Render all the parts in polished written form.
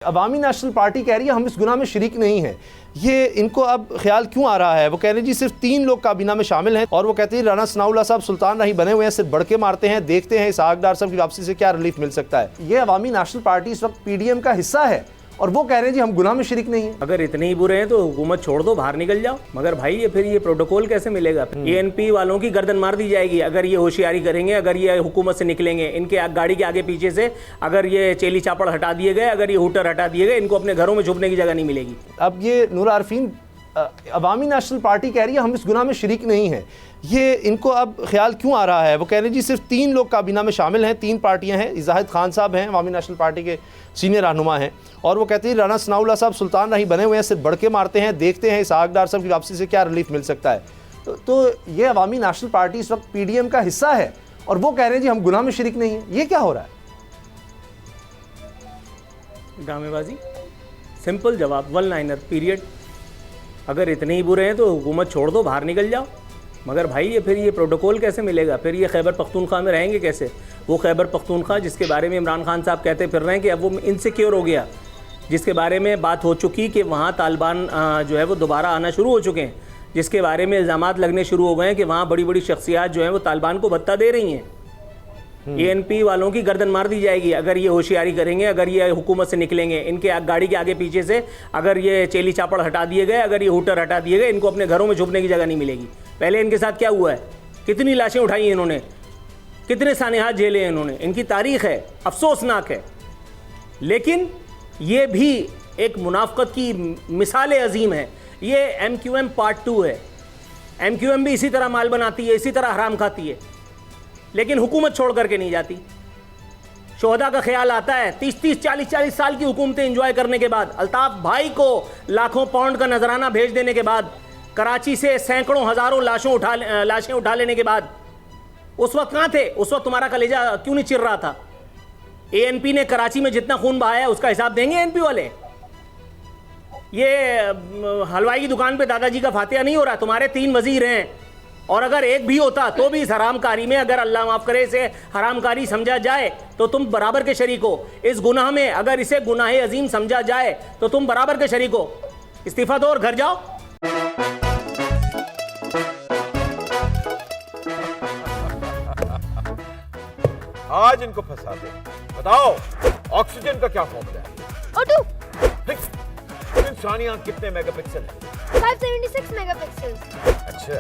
अवामी national party कह रही है हम इस गुनाह में शरीक नहीं हैं। ये इनको अब ख्याल क्यों आ रहा है? वो कह रहे हैं जी सिर्फ 3 लोग काबीना में शामिल हैं और वो कहते हैं राना सनाउल्लाह साहब सुल्तान राही बने हुए हैं, सिर्फ बढ़के मारते हैं। देखते हैं इसहाक डार साहब की वापसी से क्या रिलीफ मिल सकता है। ये अवामी नेशनल पार्टी इस वक्त PDM का हिस्सा है और वो कह रहे हैं जी हम गुनाह में शरीक नहीं हैं। अगर इतने ही बुरे हैं तो हुकूमत छोड़ दो, बाहर निकल जाओ। मगर भाई ये फिर ये प्रोटोकॉल कैसे मिलेगा? ANP वालों की गर्दन मार दी जाएगी अगर ये होशियारी करेंगे, अगर ये हुकूमत से निकलेंगे। इनके गाड़ी के आगे पीछे से अगर ये चेली चापड़ हटा दिए गए, अगर ये हुटर हटा दिए गए, इनको अपने घरों में छुपने की जगह नहीं मिलेगी। अब ये नूर आरफीन अवामी नेशनल पार्टी कह रही है हम इस गुनाह में शरीक नहीं हैं। ये इनको अब ख्याल क्यों आ रहा है? वो कह रहे हैं जी सिर्फ 3 लोग काबीना में शामिल हैं, 3 पार्टियां हैं। जाहिद खान साहब हैं, अवामी नेशनल पार्टी के सीनियर रहनुमा हैं और वो कहते हैं राना सनाउल्लाह साहब सुल्तान राही बने हुए हैं, सिर्फ बढ़के मारते हैं। देखते हैं इसहाक डार साहब की वापसी से क्या रिलीफ मिल सकता है। तो ये अवामी नेशनल पार्टी इस वक्त PDM का हिस्सा है और वो कह रहे हैं जी हम गुनाह में शरीक नहीं हैं। ये क्या हो रहा है? ड्रामेबाजी। सिंपल जवाब, वन लाइनर, पीरियड। अगर इतने ही बुरे हैं तो हुकूमत छोड़ दो, बाहर निकल जाओ। मगर भाई ये फिर ये प्रोटोकॉल कैसे मिलेगा? फिर ये खैबर पख्तूनख्वा में रहेंगे कैसे? वो खैबर पख्तूनख्वा जिसके बारे में इमरान खान साहब कहते फिर रहे हैं कि अब वो इनसिक्योर हो गया, जिसके बारे में बात हो चुकी कि वहाँ तालिबान जो है वो दोबारा आना शुरू हो चुके हैं, जिसके बारे में इल्ज़ामात लगने शुरू हो गए हैं कि वहाँ बड़ी बड़ी शख्सियात जो हैं वो तालिबान को भत्ता दे रही हैं। ANP वालों की गर्दन मार दी जाएगी अगर ये होशियारी करेंगे, अगर ये हुकूमत से निकलेंगे। इनके गाड़ी के आगे पीछे से अगर ये चेली चापड़ हटा दिए गए, अगर ये हुटर हटा दिए गए, इनको अपने घरों में छुपने की जगह नहीं मिलेगी। पहले इनके साथ क्या हुआ है? कितनी लाशें उठाई हैं इन्होंने, कितने सानेहात झेले हैं इन्होंने। इनकी तारीख है, अफसोसनाक है। लेकिन ये भी एक मुनाफकत की मिसाल अजीम है। ये MQM पार्ट 2 है। MQM भी इसी तरह माल बनाती है, इसी तरह हराम खाती है, लेकिन हुकूमत छोड़ करके नहीं जाती। शोहदा का ख्याल आता है 30-30, 40-40 साल की हुकूमतें एंजॉय करने के बाद, अल्ताफ भाई को लाखों पाउंड का नजराना भेज देने के बाद, कराची से सैकड़ों हजारों लाशें उठा लेने के बाद, उस वक्त कहाँ थे? उस वक्त तुम्हारा कलेजा क्यों नहीं चिर रहा था? ANP ने कराची में जितना खून बहाया उसका हिसाब देंगे ANP वाले? ये हलवाई की दुकान पे दादाजी का फातिहा नहीं हो रहा। तुम्हारे 3 वजीर हैं और अगर एक भी होता तो भी इस हरामकारी में, अगर अल्लाह माफ़ करे इसे हरामकारी समझा जाए तो तुम बराबर के शरीक हो। इस गुनाह में अगर इसे गुनाह अजीम समझा जाए तो तुम बराबर के शरीक हो। इस्तीफा दो और घर जाओ। आज इनको फंसा दे। बताओ ऑक्सीजन का क्या फॉर्मूला है? O2 इंसानी आंख कितने मेगापिक्सल है? 576 मेगापिक्सल। अच्छा,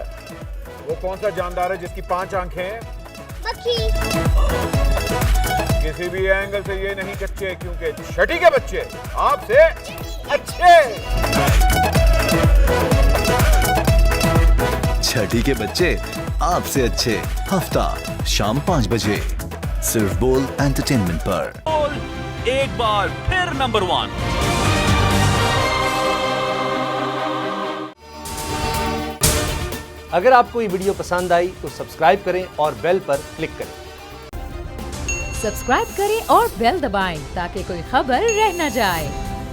वो कौन सा जानदार है जिसकी 5 आंखें हैं? मक्खी। किसी भी एंगल से ये नहीं कच्चे, क्योंकि छठी के बच्चे आपसे अच्छे। छठी के बच्चे आपसे अच्छे, हफ्ता शाम 5 बजे सिर्फ बोल एंटरटेनमेंट पर। बोल एक बार फिर नंबर 1। अगर आपको ये वीडियो पसंद आई तो सब्सक्राइब करें और बेल पर क्लिक करें। सब्सक्राइब करें और बेल दबाएं ताकि कोई खबर रह न जाए।